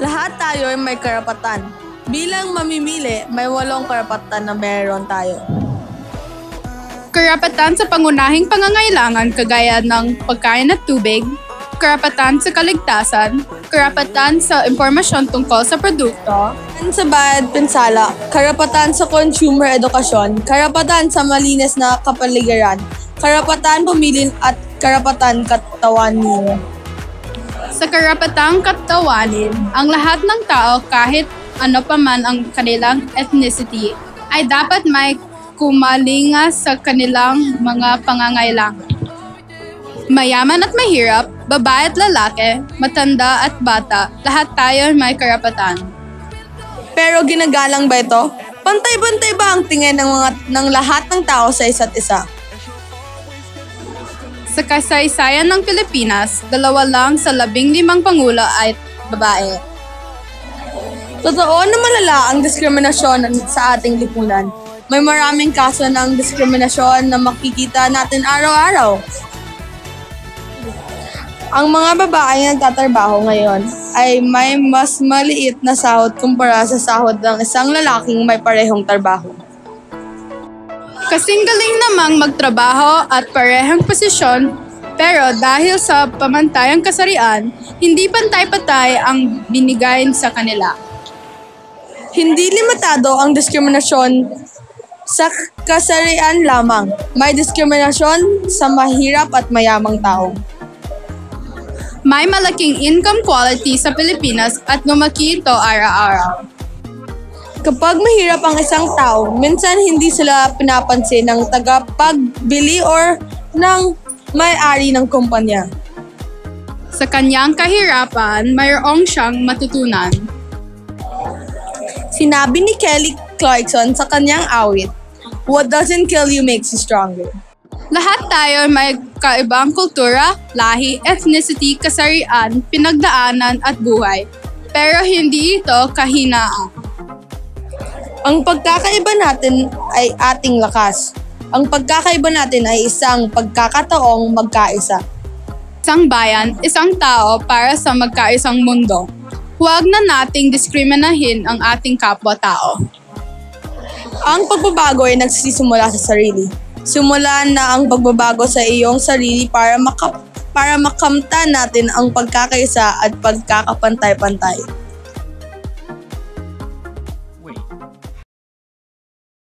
Lahat tayo ay may karapatan. Bilang mamimili, may 8 karapatan na meron tayo. Karapatan sa pangunahing pangangailangan kagaya ng pagkain at tubig, karapatan sa kaligtasan, karapatan sa impormasyon tungkol sa produkto, Sa bayad pinsala, karapatan sa consumer edukasyon, karapatan sa malinis na kapaligiran, karapatan pumili at karapatan katawanin. sa karapatang katawanin, ang lahat ng tao kahit ano pa man ang kanilang ethnicity ay dapat may kumalingas sa kanilang mga pangangailangan. Mayaman at mahirap, babae at lalaki, matanda at bata, lahat tayo may karapatan. Pero ginagalang ba ito? Pantay-pantay ba ang tingin ng lahat ng tao sa isa't isa? Sa kasaysayan ng Pilipinas, 2 lang sa 15 pangulo ay babae. Totoo na malala ang diskriminasyon sa ating lipunan. May maraming kaso ng diskriminasyon na makikita natin araw-araw. Ang mga babaeng nagtatrabaho ngayon ay may mas maliit na sahod kumpara sa sahod ng isang lalaking may parehong trabaho. Kasing galing namang magtrabaho at parehong posisyon, pero dahil sa pamantayang kasarian, hindi pantay-patay ang binigay sa kanila. Hindi limitado ang diskriminasyon sa kasarian lamang. May diskriminasyon sa mahirap at mayamang tao. May malaking income quality sa Pilipinas at lumaki ito araw-araw. Kapag mahirap ang isang tao, minsan hindi sila pinapansin ng tagapagbili or ng may-ari ng kumpanya. Sa kanyang kahirapan, mayroong siyang matutunan. Sinabi ni Kelly Clarkson sa kanyang awit, "What doesn't kill you makes you stronger." Lahat tayo may kaibang kultura, lahi, ethnicity, kasarian, pinagdaanan at buhay. Pero hindi ito kahinaan. Ang pagkakaiba natin ay ating lakas. Ang pagkakaiba natin ay isang pagkakataong magkaisa. Isang bayan, isang tao para sa magkaisang mundo. Huwag na nating diskriminahin ang ating kapwa-tao. Ang pagbabago ay nagsisimula sa sarili. Simulan na ang pagbabago sa iyong sarili para makamtan natin ang pagkakaisa at pagkakapantay-pantay.